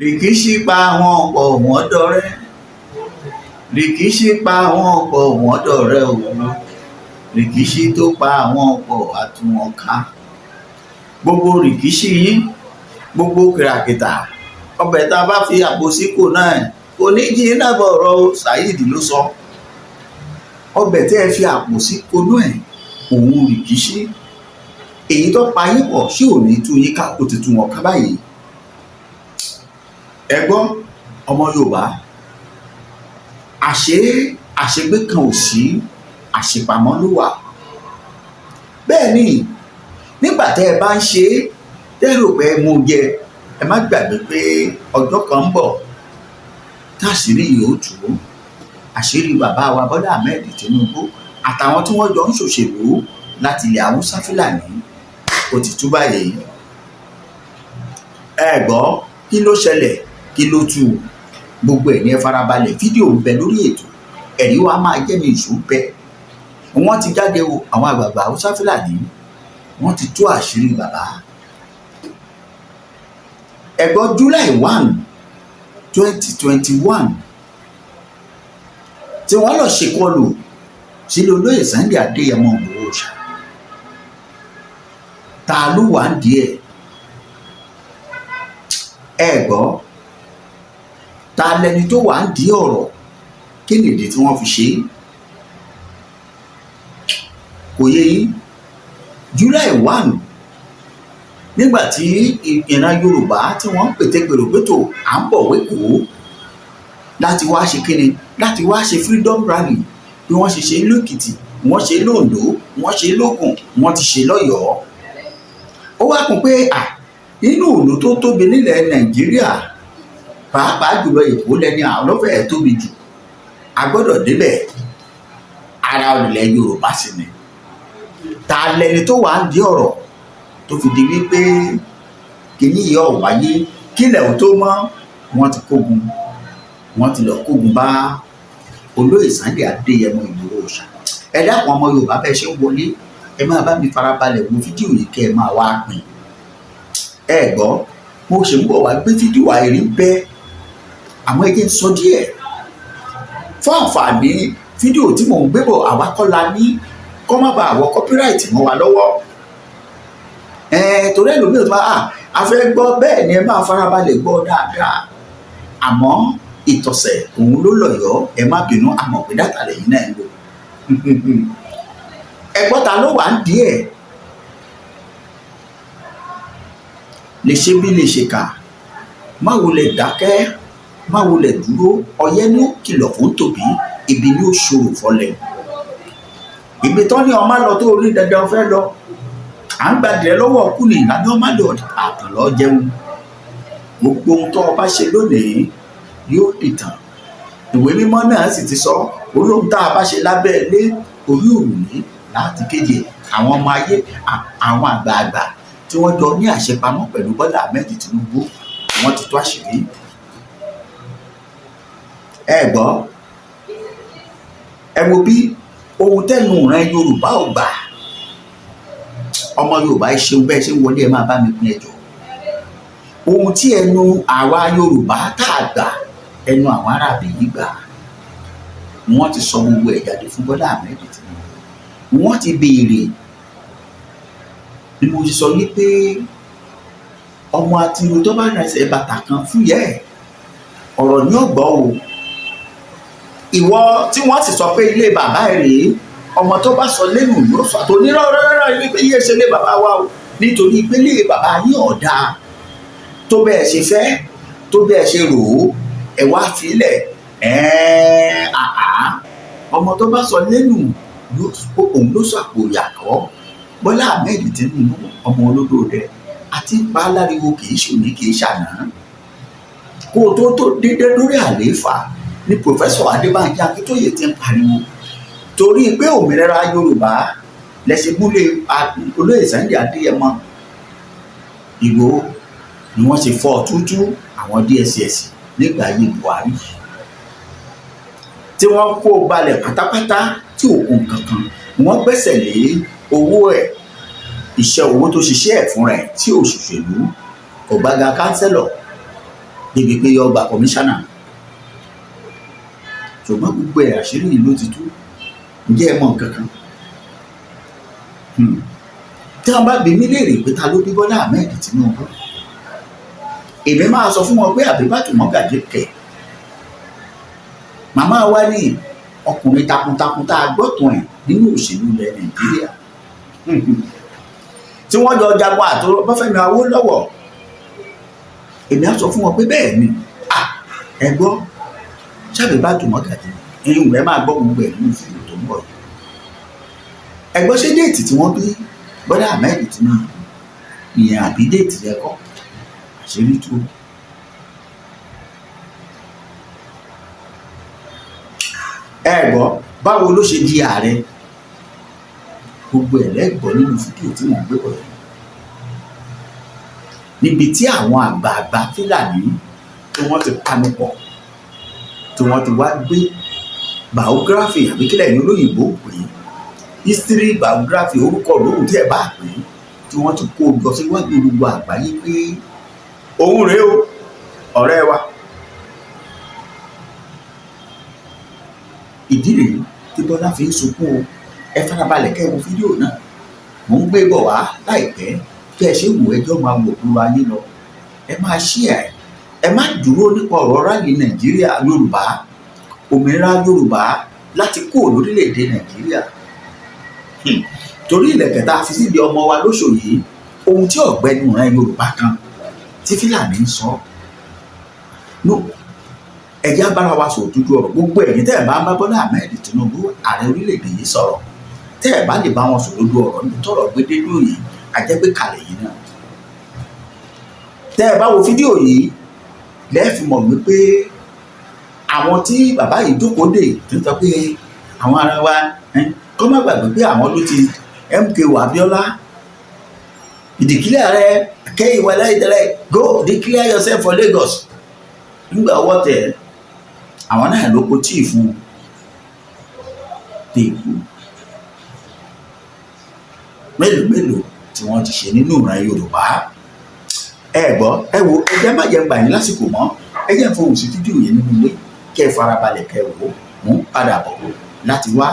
rìkíṣí pa àwọn ọ̀pọ̀ wọ́n dọ̀rẹ́ rìkíṣí pa àwọn ọ̀pọ̀ wọ́n dọ̀rẹ́ o rìkíṣí tó pa àwọn ọ̀pọ̀ àtúnwọ̀n ká gbogbo rìkíṣí yín gbogbo kìràkìtà ọbẹ̀ tá a bá fi àpò síkò náà kò ní jí iná bọ̀ ọ̀rọ̀ Saheed ló sọ ọbẹ̀ tẹ́ ẹ fi àpò síkò náà òun rìkíṣí èyí tó pa yín pọ̀ sí òní tú yín ká kó ti tú wọn ká báyìí ẹ gbọ́ ọmọ Yorùbá àṣegbé kan ò sí àṣepamọ́ ló wà bẹ́ẹ̀ ni nígbà tẹ́ ẹ bá ń ṣe é tẹ́rò pé mo jẹ ẹ má gbàgbé pé ọjọ́ kan ń bọ̀ táṣìírí yóò tú àṣírí bàbá wa Bọ́lá Ahmed Tinubu àtàwọn tí wọ́n jọ ń ṣòṣèlú láti ilẹ̀ Haúsá Fúlàní ó ti tú báyìí ẹ gbọ́ kí ló ṣẹlẹ̀ kí ló tú gbogbo ẹ̀ ní ẹ farabalẹ̀ fídíò ń bẹ lórí ètò ẹ̀rí wa máa jẹ́ ní ìṣó bẹ́ wọ́n ti jáde o àwọn àgbààgbà Haúsá Fúlàní wọ́n ti tú àṣírí bàbá ẹ̀gbọ́n July 1, 2021 tí wọ́n lọ ṣèkọlù sílé olóyè Sunday Adéyẹmọ Ìgbòho ṣá ta ló wà ń díẹ̀ ẹ gbọ́ ta lẹni tó wà ń dí ọ̀rọ̀ kí nìdí tí wọ́n fi ṣe é kò yé yín July 1 nígbà tí ìran Yorùbá tí wọ́n ń pètèpèrò pétò à ń bọ̀ wékòó láti wá ṣe kíni láti wá ṣe freedom rally bí wọ́n ṣe lókìtì wọ́n ṣe lóǹdó wọ́n ṣe lógùn wọ́n ti ṣe lọ́yọ̀ọ́ ó wá kún pé inú ìlú tó tóbi nílẹ̀ Nàìjíríà pàápàá jùlọ Èkó lẹni àwọn ọlọ́fẹ̀ẹ́ tóbi jù a gbọ́dọ̀ débẹ̀ ara ilẹ̀ Yorùbá sì ni ta lẹni tó wà ń di ọ̀rọ̀ tó fi di wípé kìíní yìí ọ̀ wáyé kílẹ̀ ò tó mọ́ wọ́n ti kógun wọ́n ti lọ kógun bá olóyè Sunday Adéyẹmọ Ìgbòho ṣá ẹ dákun ọmọ Yorùbá bẹ́ẹ̀ ṣe ń wọlé ẹ máa bá mi farabalẹ̀ wo fídíò yìí kẹ́ ẹ máa wá pín ẹ gbọ́ mo ṣe ń bọ̀ wá gbé fídíò àìrí bẹ́ẹ̀ àwọn ẹgbẹ́ ń sọ díẹ̀ fún àǹfààní fídíò tí mò ń gbé bọ̀ àwa kọ́ la ní kọ́ má bàa wọ copyright mọ́ wa lọ́wọ́ torí ẹlòmíràn tó bá a fẹ́ gbọ́ bẹ́ẹ̀ ni ẹ máa farabalẹ̀ gbọ́ dáadáa àmọ́ ìtọ̀sẹ̀ òun ló lọ̀yọ́ ẹ má bínú àmọ́ pé dátà lẹ́yìn náà ń lò ẹgbọ́n ta ló wà ń díẹ̀ lè ṣe bí lè ṣe kà má wulẹ̀ dákẹ́ má wulẹ̀ dúró ọyẹ́ ní ó kìlọ̀ fún tòbí ibi ní ó ṣòro fọlẹ̀ ibi tán ní ọmọ lọ tó rí dandan fẹ́ lọ à ń gbàdìrẹ́ lọ́wọ́ kú ní ìlànà ọmọ lọ àtàn lọ jẹun gbogbo ohun tó o bá ṣe lónìí yóò dìtàn ìwé mímọ́ náà sì ti sọ olóhùn tá a bá ṣe lábẹ́ ilé orí òrùlé láti kéde àwọn ọmọ ayé àwọn àgbààgbà tí wọ́n jọ ní àṣepamọ́ pẹ̀lú Bọ́lá Ahmed Tinubu wọ́n ti tó àṣírí ẹ gbọ́ ẹ wo bí ohun tẹ́nu ìran Yorùbá ò gbà ọmọ Yorùbá ẹ ṣeun bẹ́ẹ̀ ṣe ń wọlé ẹ máa bá mi pín ẹjọ́ ohun tí ẹnu àwa Yorùbá tá a gbà ẹnu àwọn aráàlú yìí gbà wọ́n ti sọ gbogbo ẹ̀ jáde fún Bọ́lá Ahmed Tinubu wọ́n ti béèrè ni mo ti sọ wípé ọmọ àtirò tó bá rẹ̀ ṣe bàtà kan fúyẹ́ ọ̀rọ̀ ní ọ̀gbọ́ o ìwọ tí wọ́n sì sọ pé ilé bàbá ẹ̀ rèé ọmọ tó bá sọ lẹ́nu yóò sọ àtò onírọ̀rọ̀ ilé pé yíyẹ ṣe lé bàbá wa o nítorí pé lé bàbá yín ọ̀dà tó bẹ́ẹ̀ ṣe fẹ́ tó bẹ́ẹ̀ ṣe rò ó ẹ̀ wá filẹ̀ ọmọ tó bá sọ lẹ́nu òun ló sọ àpò ìyàtọ̀ Bọ́lá Ahmed Tinubu ọmọ olódò rẹ̀ àti pa aláriwo kìí ṣòní kìí ṣàná kó o tó dédé lórí àlééfà ní pòfẹ́sọ̀ Adébánjí Akíntóyè ti ń pariwo torí pé òmìnira Yorùbá lẹ́sìn múlẹ̀ olóyè Sunday Adéyẹmọ Ìgbòho ni wọ́n ṣe fọ́ tútú àwọn DSS nígbà ayé Buhari tí wọ́n kó balẹ̀ pátápátá tí òkun kankan wọ́n gbẹ́sẹ̀ lé owó ẹ̀ iṣẹ́ owó tó ṣiṣẹ́ ẹ̀ fúnra ẹ̀ tí òṣèlú kò gbága kánsẹ́lọ̀ débi pé yọ gba kọmíṣánná ṣùgbọ́n gbogbo ẹ̀ àṣírí yìí ló ti tú. Ǹjẹ́ ẹ mọ̀ nǹkan kan? Tí wọ́n bá bi mí léèrè pé ta ló bí Bọ́lá Ahmed Tinubu, èmi máa sọ fún wọn pé Àbíbátù Mọ́gàjí kẹ̀. Màmá wa ní ọkùnrin takuntakun tá a gbọ́tàn ẹ̀ nínú òṣèlú ilẹ̀ Nàìjíríà tí wọ́n jọ jagun àtọrọ Báfẹ́mi Awólọ́wọ̀. Èmi á sọ fún wọn pé bẹ́ẹ̀ ni ẹ gbọ́ Àbíbátù Mọ́gàjí ẹ̀yin ìwé máa gbọ́ gbogbo ẹ̀ nínú ìfìlú tó ń bọ̀ yìí. Ẹ gbọ́ ṣé déètì tí wọ́n bí Bọ́lá Ahmed Tinubu ìyẹn àbí déètì yẹn kọ́? Àṣírí tú. Ẹ gbọ́ báwo ló ṣe di ààrẹ? Gbogbo ẹ̀ lẹ́gbọ́ nínú fídíò tí wọ́n gbé bọ̀ yìí, níbi tí àwọn àgbààgbà Fúlàní tí wọ́n ti panu pọ̀, tí wọ́n ti wá gbé biography àbí kílẹ̀ ní olóyìnbó pé history biography, orúkọ lóhùn tí ẹ bá pè é, tí wọ́n ti kó lọ síwájú gbogbo àgbáyé pé òun rèé o ọ̀rẹ́ wa. Ìdí rèé tí Bọ́lá fi ń sunkún o. Ẹ farabalẹ̀ kẹ́ ẹ wo fídíò náà, mò ń gbé bọ̀ wá láìpẹ́ kí ẹ ṣe wò ẹjọ́ máa wò kúrò ayé lọ. Ẹ máa share ẹ má dúró nípa ọ̀rọ̀ rálì Nàìjíríà Yorùbá, òmìnira Yorùbá láti kúrò lórílẹ̀‐èdè Nàìjíríà. Torí ìlẹ̀kẹ̀ tá a fi síbi ọmọ wa lóṣòyí, ohun tí ọ̀gbẹ́ni ìran Yorùbá kan tí Fúlàní ń sọ ẹ̀já bára wa sọ òtútù ọ̀rọ̀. Gbogbo ẹ̀yin tẹ́ ẹ̀ bá ń bá Bọ́lá Ahmed Tinubu ààrẹ orílẹ̀‐èdè yìí sọ̀rọ̀, tẹ́ ẹ̀ bá lè bá wọn sọ lójú ọ̀rọ̀ ní tọ̀rọ̀ gbédé lóyè àjẹpé kalẹ̀ yìí náà. Tẹ́ ẹ bá wo fídíò yìí lẹ́ẹ̀fì mọ̀ wípé àwọn tí bàbá yìí jókòó dè tó ń sọ pé àwọn ará wa kọ́ má gbàgbé pé àwọn ló ti MKO Abiola ìdìkílẹ̀ ààrẹ kẹ́yìn wà láì tẹ́lẹ̀ go declare yourself for Lagos. Nígbà ọwọ́ tẹ̀ àwọn náà ló kó tíì fún téèkù mélòó tí wọ́n ti ṣe nínú ìran Yorùbá. Ẹ gbọ́ ẹ wo ẹjẹ́ má jẹ́ gbà yín lásìkò mọ́, ẹjẹ́ ń fohùn sí fídíò yẹn nínú ilé kẹ́ ẹ farabalẹ̀ kẹ́ ẹ wò ó mú padà bọ̀ láti wá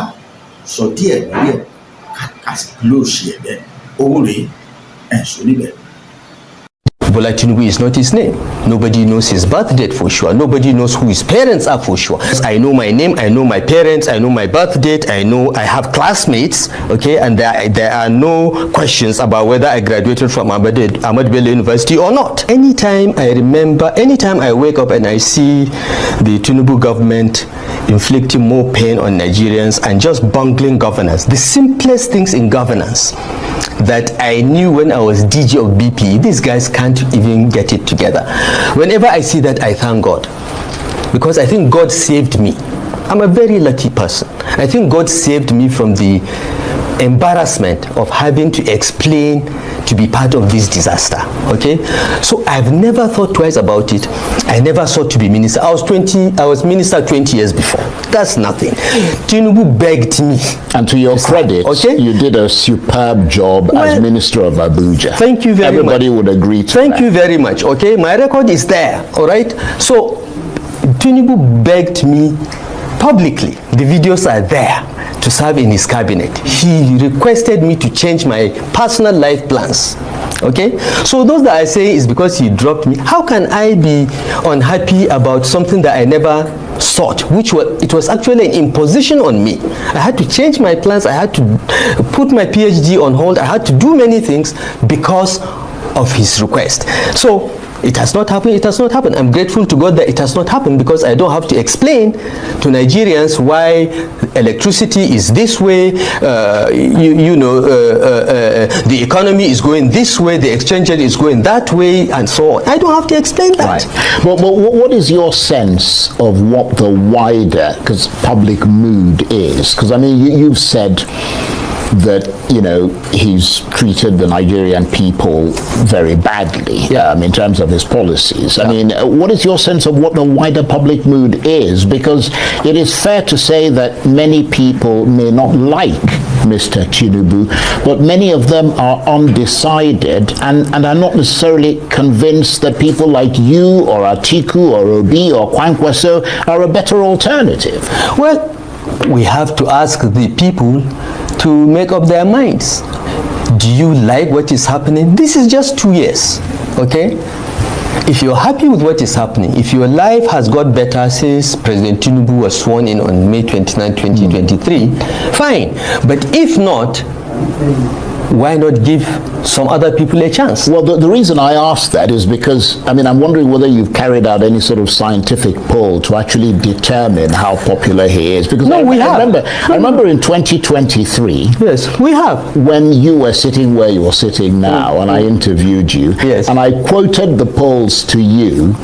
sọ díẹ̀ lórí ẹ̀ kásìkò ló ṣe ẹ̀ bẹ́ẹ̀ owó rèé ẹ̀ sọ níbẹ̀. Bola Tinubu is not his name. Nobody knows his birth date for sure. Nobody knows who his parents are for sure. I know my name, I know my parents, I know my birth date, I know I have classmates, okay, and there are no questions about whether I graduated from Ahmad Bello University or not. Anytime I wake up and I see the Tinubu government inflicting more pain on Nigerians and just bungling governance, the simplest things in governance that I knew when I was DG of BP, these guys can't even get it together. Whenever I see that, I thank God, because I think God saved me. I'm a very lucky person. I think God saved me from the embarrassment of having to explain to be part of this disaster. Okay, so I've never thought twice about it. I never sought to be minister. I was minister 20 years before. That's nothing. Tinubu begged me. And to your credit, okay, you did a superb job as Minister of Abuja. Thank you very much. Everybody would agree to Thank that. you very much. Okay, my record is there. All right. So Tinubu begged me publicly. The videos are there to serve in his cabinet. He requested me to change my personal life plans. Okay, so those that I say is because he dropped me. How can I be unhappy about something that I never sought, it was actually an imposition on me? I had to change my plans. I had to put my PhD on hold. I had to do many things because of his request. So it has not happened. It has not happened. I'm grateful to God that it has not happened, because I don't have to explain to Nigerians why electricity is this way, the economy is going this way, the exchange rate is going that way, and so on. I don't have to explain that. Right. But what is your sense of what the wider public mood is? Because, I mean, you've said that, he's treated the Nigerian people very badly, in terms of his policies. I mean, what is your sense of what the wider public mood is? Because it is fair to say that many people may not like Mr. Tinubu, but many of them are undecided and are not necessarily convinced that people like you or Atiku or Obi or Kwankwaso are a better alternative. Well, we have to ask the people to make up their minds. Do you like what is happening? This is just 2 years, okay? If you're happy with what is happening, if your life has got better since President Tinubu was sworn in on May 29, 2023, fine. But if not, why not give some other people a chance? Well, the reason I ask that is because, I mean, I'm wondering whether you've carried out any sort of scientific poll to actually determine how popular he is. Because no, I remember in 2023. Yes, we have. When you were sitting where you're sitting now, and I interviewed you, yes, and I quoted the polls to you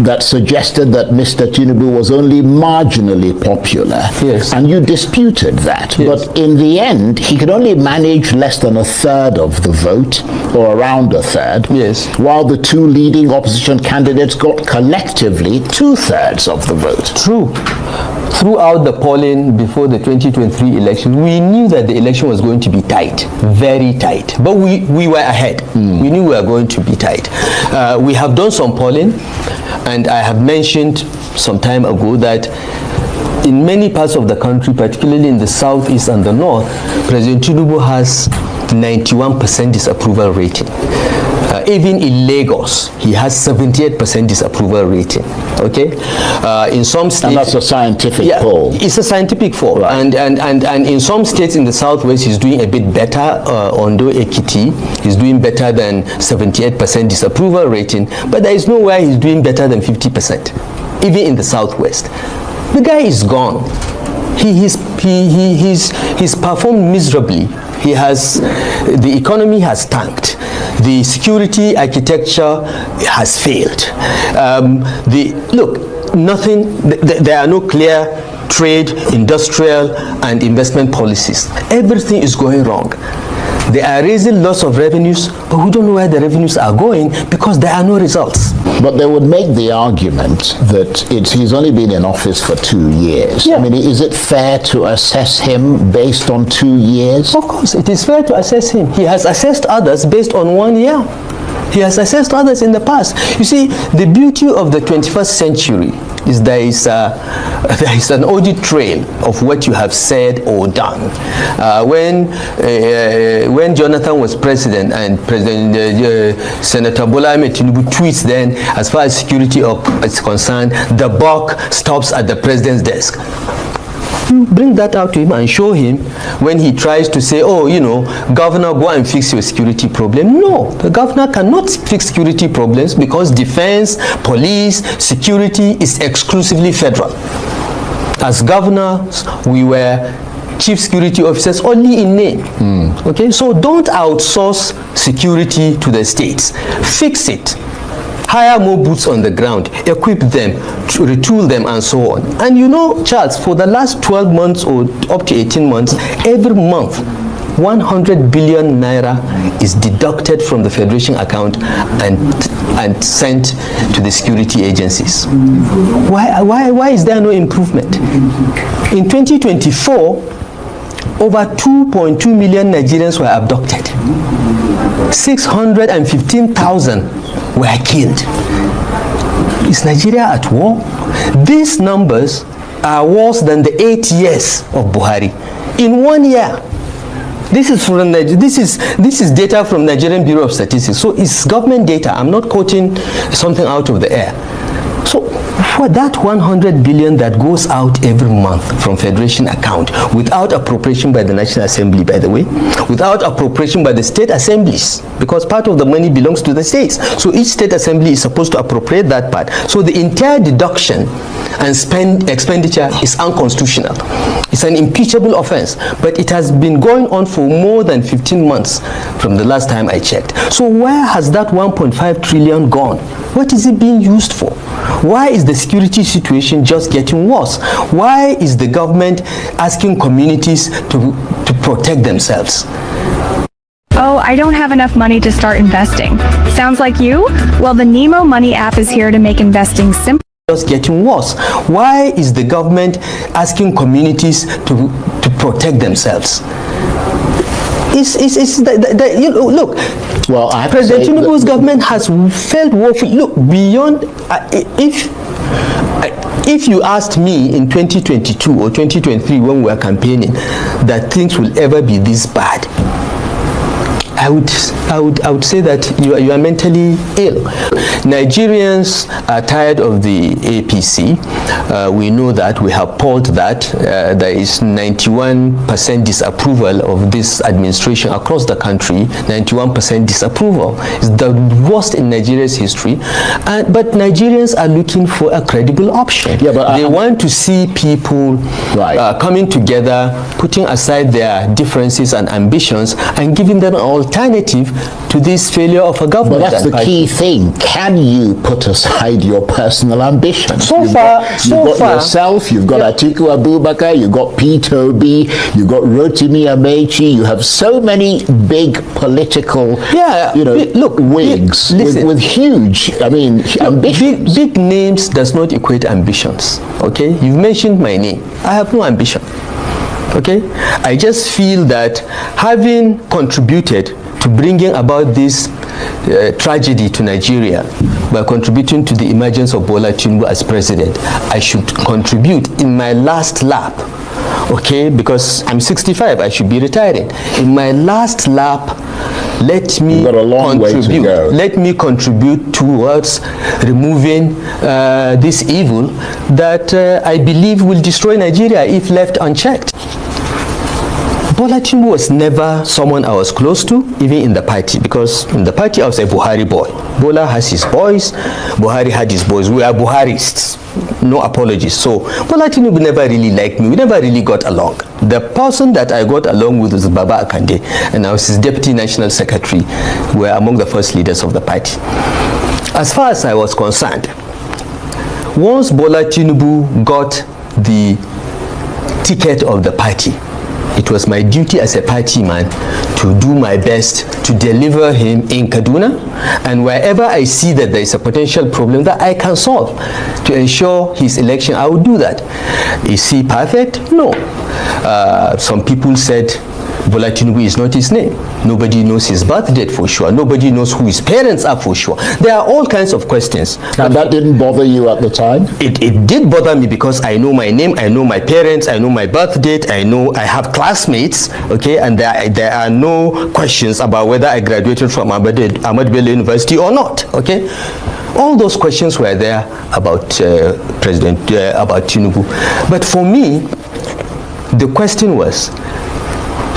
that suggested that Mr. Tinubu was only marginally popular. Yes. And you disputed that. Yes. But in the end, he could only manage less than a third of the vote, or around a third, yes, while the two leading opposition candidates got collectively 2/3 of the vote. True. Throughout the polling before the 2023 election, we knew that the election was going to be tight, very tight. But we were ahead. We knew we were going to be tight. We have done some polling, and I have mentioned some time ago that in many parts of the country, particularly in the southeast and the north, President Tinubu has 91% disapproval rating. Even in Lagos, he has 78% disapproval rating. Okay, in some states, and that's a scientific poll. It's a scientific poll, right. and in some states in the southwest, he's doing a bit better. Ondo, Ekiti, he's doing better than 78% disapproval rating, but there is nowhere he's doing better than 50%. Even in the southwest, the guy is gone. He's performed miserably. The economy has tanked. The security architecture has failed. There are no clear trade, industrial, and investment policies. Everything is going wrong. They are raising lots of revenues, but we don't know where the revenues are going because there are no results. But they would make the argument that he's only been in office for 2 years. Yeah. I mean, is it fair to assess him based on 2 years? Of course, it is fair to assess him. He has assessed others based on 1 year. He has assessed others in the past. You see, the beauty of the 21st century is there is an audit trail of what you have said or done. When Jonathan was president and Senator Bola Ahmed Tinubu tweets then, as far as security is concerned, the buck stops at the president's desk. You bring that out to him and show him when he tries to say, oh, you know, governor, go and fix your security problem. No, the governor cannot fix security problems because defense, police, security is exclusively federal. As governors, we were chief security officers only in name. Okay, so don't outsource security to the states. Fix it. Hire more boots on the ground, equip them, retool them, and so on. And you know, Charles, for the last 12 months or up to 18 months, every month, 100 billion naira is deducted from the Federation account and sent to the security agencies. Why is there no improvement? In 2024, over 2.2 million Nigerians were abducted. 615,000 were killed. Is Nigeria at war? These numbers are worse than the 8 years of Buhari. In 1 year. This is data from Nigerian Bureau of Statistics. So it's government data. I'm not quoting something out of the air. So for that 100 billion that goes out every month from Federation account without appropriation by the National Assembly, by the way, without appropriation by the state assemblies, because part of the money belongs to the states. So each state assembly is supposed to appropriate that part. So the entire deduction and expenditure is unconstitutional. It's an impeachable offense, but it has been going on for more than 15 months from the last time I checked. So where has that 1.5 trillion gone? What is it being used for? Why is the security situation just getting worse? Why is the government asking communities to protect themselves? Oh, I don't have enough money to start investing. Sounds like you? Well, the Nemo Money app is here to make investing simple. Just getting worse. Why is the government asking communities to protect themselves? You know, look, well, I have President to say Tinubu's government has failed woefully. Look, beyond, if you asked me in 2022 or 2023 when we were campaigning that things will ever be this bad, I would say that you are mentally ill. Nigerians are tired of the APC. We know that. We have polled that. There is 91% disapproval of this administration across the country. 91% disapproval. It's the worst in Nigeria's history. But Nigerians are looking for a credible option. Yeah, but they want to see people coming together, putting aside their differences and ambitions, and giving them an alternative to this failure of a government. But that's the key thing. Can you put aside your personal ambitions? You've got yourself, you've got Atiku Abubakar, you've got Peter Obi, you've got Rotimi Amechi, you have so many big political, wigs with huge, ambitions. Big names does not equate ambitions, okay? You've mentioned my name. I have no ambition, okay? I just feel that having contributed to bringing about this tragedy to Nigeria by contributing to the emergence of Bola Tinubu as president, I should contribute in my last lap, okay? Because I'm 65, I should be retiring. In my last lap, let me contribute. Let me contribute towards removing this evil that I believe will destroy Nigeria if left unchecked. Bola Tinubu was never someone I was close to, even in the party, because in the party I was a Buhari boy. Bola has his boys, Buhari had his boys. We are Buharists, no apologies. So Bola Tinubu never really liked me. We never really got along. The person that I got along with was Baba Akande, and I was his deputy national secretary. We were among the first leaders of the party. As far as I was concerned, once Bola Tinubu got the ticket of the party, it was my duty as a party man to do my best to deliver him in Kaduna, and wherever I see that there is a potential problem that I can solve to ensure his election, I will do that. Is he perfect? No. Some people said Bola Tinubu is not his name. Nobody knows his birth date for sure. Nobody knows who his parents are for sure. There are all kinds of questions. And that didn't bother you at the time? It did bother me because I know my name, I know my parents, I know my birth date, I have classmates, okay, and there are no questions about whether I graduated from Ahmad Bello University or not, okay? All those questions were there about about Tinubu. But for me, the question was,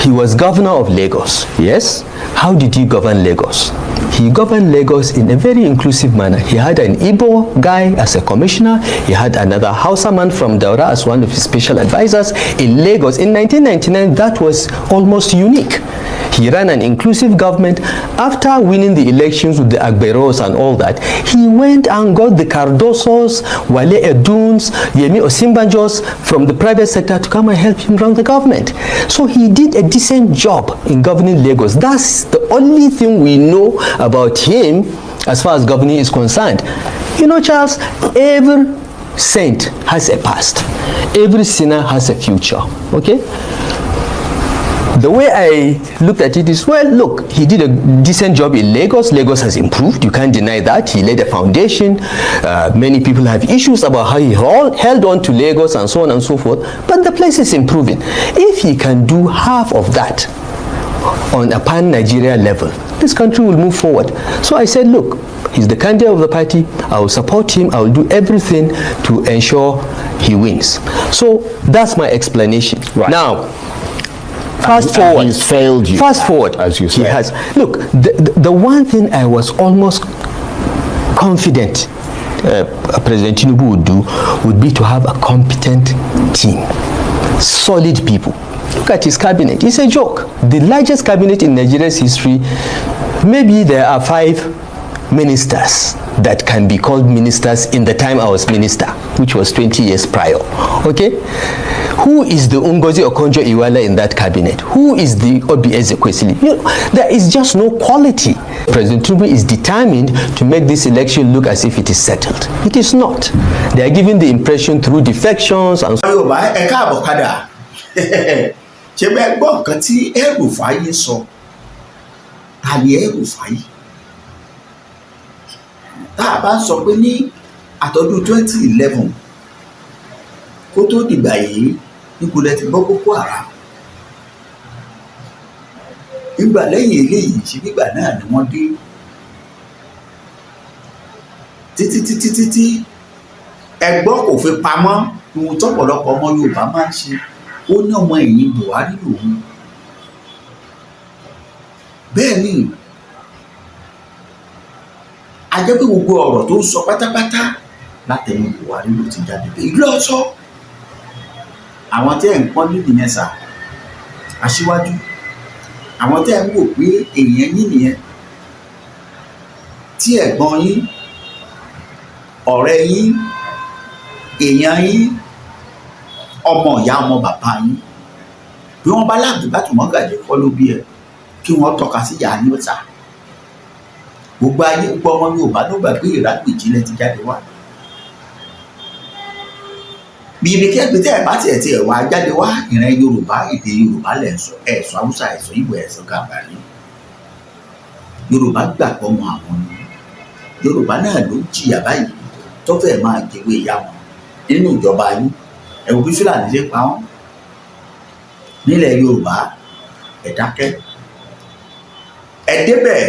he was governor of Lagos, yes? How did he govern Lagos? He governed Lagos in a very inclusive manner. He had an Igbo guy as a commissioner. He had another Hausa man from Daura as one of his special advisors. In Lagos, in 1999, that was almost unique. He ran an inclusive government. After winning the elections with the Agberos and all that, he went and got the Cardosos, Wale Eduns, Yemi Osinbanjos from the private sector to come and help him run the government. So he did a decent job in governing Lagos. That's the only thing we know about him as far as governing is concerned. You know, Charles, every saint has a past. Every sinner has a future, okay? The way I looked at it is, well, look, he did a decent job in Lagos. Lagos has improved. You can't deny that. He laid a foundation. Many people have issues about how he held on to Lagos and so on and so forth. But the place is improving. If he can do half of that on a pan-Nigeria level, this country will move forward. So I said, look, he's the candidate of the party. I will support him. I will do everything to ensure he wins. So that's my explanation. Right. Now, fast forward. He's failed you. Fast forward, as you say. He has. Look, the one thing I was almost confident President Tinubu would do would be to have a competent team, solid people. Look at his cabinet. It's a joke. The largest cabinet in Nigeria's history. Maybe there are 5 ministers that can be called ministers in the time I was minister, which was 20 years prior. Okay? Who is the Ngozi Okonjo-Iweala in that cabinet? Who is the Obi Ezekwesili? You know, there is just no quality. President Tinubu is determined to make this election look as if it is settled. It is not. They are giving the impression through defections and so. ṣé bẹ́ẹ̀ gbọ́ nǹkan tí El-Rufai sọ? Ta ni El-Rufai? Tá a bá ń sọ pé ní àtọ́dún 2011 kó tó dìgbà yìí níbo lẹ ti gbọ́ Boko Haram? nígbà lẹ́yìn eléyìí ṣe nígbà náà ni wọ́n dé títí ẹgbọ́ kò fi pamọ́ ohun tọ́pọ̀lọpọ̀ ọmọ Yorùbá máa ń ṣe. Ó ní ọmọ ẹ̀yìn Buhari lòun. bẹ́ẹ̀ ni a jẹ́ pé gbogbo ọ̀rọ̀ tó ń sọ pátápátá látẹnu Buhari ló ti jáde pé ìlú ọ̀sọ́ àwọn tí ẹ̀ ń pọ́n nídìí yẹn sà aṣíwájú, àwọn tí ẹ̀ ń wò pé èèyàn yín nìyẹn, tí ẹ̀gbọ́n yín, ọ̀rẹ́ yín, èèyàn yín, ọmọ ìyá ọmọ bàbá yín, bí wọ́n bá láàbù bá tún mọ́gàjì kọ́ ló bí ẹ kí wọ́n tọ́ka sí ìyá ní ọ̀tá. gbogbo ayé gbọ́ ọmọ Yorùbá ló gbà pé ìrágbèjì lẹ ti jáde wá. bí ibi kẹ́gbẹ́ tẹ́ ẹ̀ bá tiẹ̀ wá jáde wá ìran Yorùbá, èdè Yorùbá lẹ̀ ń sọ, ẹ̀ sọ Haúsá, ẹ̀ sọ Ìgbò, ẹ̀ sọ Gàmbàrí. Yorùbá gbàgbọ́ mọ àwọn ni. Yorùbá náà ló jìyà báyìí tó fẹ́ máa jẹ̀wé ìyá wọn nínú ìjọba yín. Ẹ wo bí Fúlàní ṣe pa wọ́n nílẹ̀ Yorùbá, ẹ dákẹ́. Ẹ débẹ̀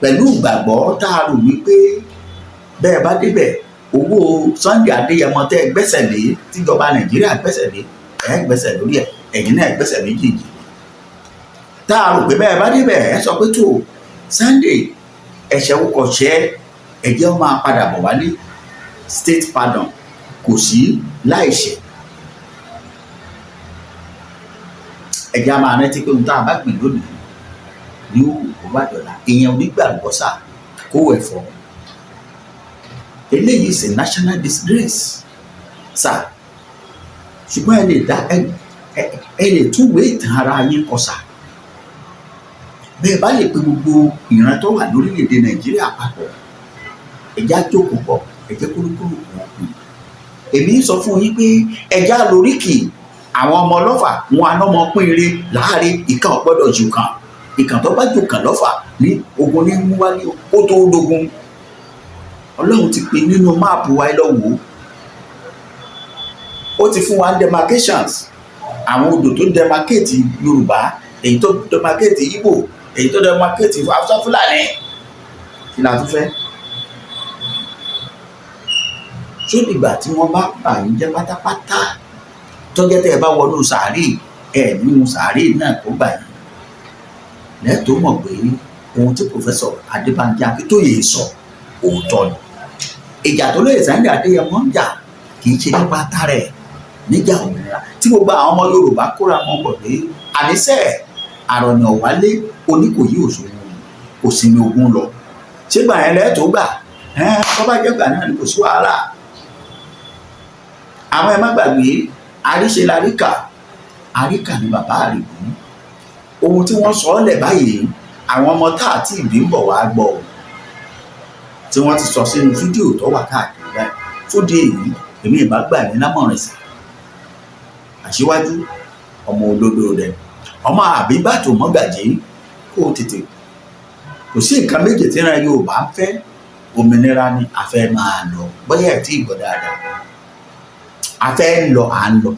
pẹ̀lú ìgbàgbọ́ tá a rò wípé bẹ́ẹ̀ bá débẹ̀ owó Sunday Adéyẹmọ tẹ́ ẹ gbẹ́sẹ̀ lé, tíjọba Nàìjíríà gbẹ́sẹ̀ lé, ẹ gbẹ́sẹ̀ lórí ẹ̀, ẹ̀yin náà gbẹ́sẹ̀ méjèèjì. Tá a rò pé bẹ́ẹ̀ bá débẹ̀ ẹ sọ pé tó Sunday ẹ̀ṣẹ̀ wò kọ̀ ṣẹ́ ẹ̀jẹ̀ ó máa padà bọ̀ wálé, state pardon kò sí láìṣẹ̀. ẹ̀jẹ̀ a máa rántí pé ohun tá a bá gbìn lónìí ní òwò bá dọ̀la, èèyàn onígbàgbọ́ sà kó wẹ̀ fọ́. Eléyìí ṣe national disgrace sà, ṣùgbọ́n ẹ lè túwèé ìtàn ara yín kọ sà. Bẹ́ẹ̀ bá lè pe gbogbo ìran tó wà lórílẹ̀‐èdè Nàìjíríà papọ̀, ẹ̀já jókòó pọ̀, ẹ̀jẹ̀ kúrúkúrú wọn kù. Èmi sọ fún yín pé ẹ̀já lóríkì àwọn ọmọ ọlọ́fà wọn anọ́mọ pín ire láàrin ìkan ọ̀gbọ́dọ̀ jù kan, ìkan tó bá jù kan lọ́fà ní ogun ní mú wálé ó tó dogun. Ọlọ́run ti pè nínú máàpù wa lọ́wọ́, ó ti fún wa demarcations, àwọn odò tó demarcate Yorùbá, èyí tó demarcate Igbo, èyí tó demarcate Hausa, Fulani. Kí la tún fẹ́? Ṣó dìgbà tí wọ́n bá bà yín jẹ́ pátápátá tọ́jẹ́ tẹ́ ẹ bá wọnú sàárè ẹ̀ nínú sàárè náà tó gbà yín lẹ́tọ̀ọ́ mọ̀ pé ohun tí Professor Adébánjí Akíntóyè sọ òótọ́ ni. Ìjà tó lóye Sunday Adéyẹmọ ń jà kì í ṣe nípa tààrẹ níjà òmìnira tí gbogbo àwọn ọmọ Yorùbá kóra wọn bọ̀ pé àníṣe àrọ̀nà wálé Oníkòyí òṣòwò kò sí ní ogun lọ. ṣé gbà yẹn lẹ́tọ̀ọ́ gbà tó bá jẹ́ gbà náà ni kò sí wàhálà. àwọn ẹ má gbàgbé àríṣe láríkà, àríkà ni bàbá àrègún. ohun tí wọ́n sọ ọ́ lẹ̀ báyìí àwọn ọmọ tá àti ìbí ń bọ̀ wá gbọ́ tí wọ́n ti sọ sínú fídíò tó wà káàkiri báyìí. fúdi èyí èmi ìbá gbà ní lámọ̀ràn sí Aṣíwájú ọmọ olódò rẹ̀, ọmọ Àbíbátò Mọ́gàjí, kó tètè. kò sí nǹkan méjì tí ìran Yorùbá ń fẹ́, òmìnira ni a fẹ́ máa lọ, bóyá ẹ̀ tí ì gbọ́ dáadáa. a fẹ́ lọ à ń lọ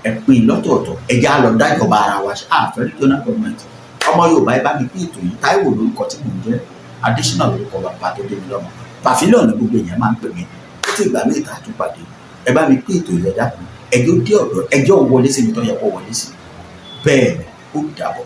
ẹ pín lọ́tọ̀ọ̀tọ̀, ẹ̀já lọ dájọba ara wa ṣe àfẹ́ regional government. ọmọ Yorùbá ẹ bá mi pín ètò yìí. Táíwò lórúkọ tí mò ń jẹ́, Adésínà lórúkọ bàbá tó dé mi lọ́mọ. Pàfílíọ̀nù ní gbogbo èèyàn máa ń pè mí. ó ti ìgbà mẹ́ta àtúpàdé, ẹ bá mi pín ètò yìí, ẹ dákun ẹjọ́ dé ọ̀dọ̀ ẹjọ́ wọlé sí mi tó yẹ kó wọlé sí. bẹ́ẹ̀ ó dàbọ̀.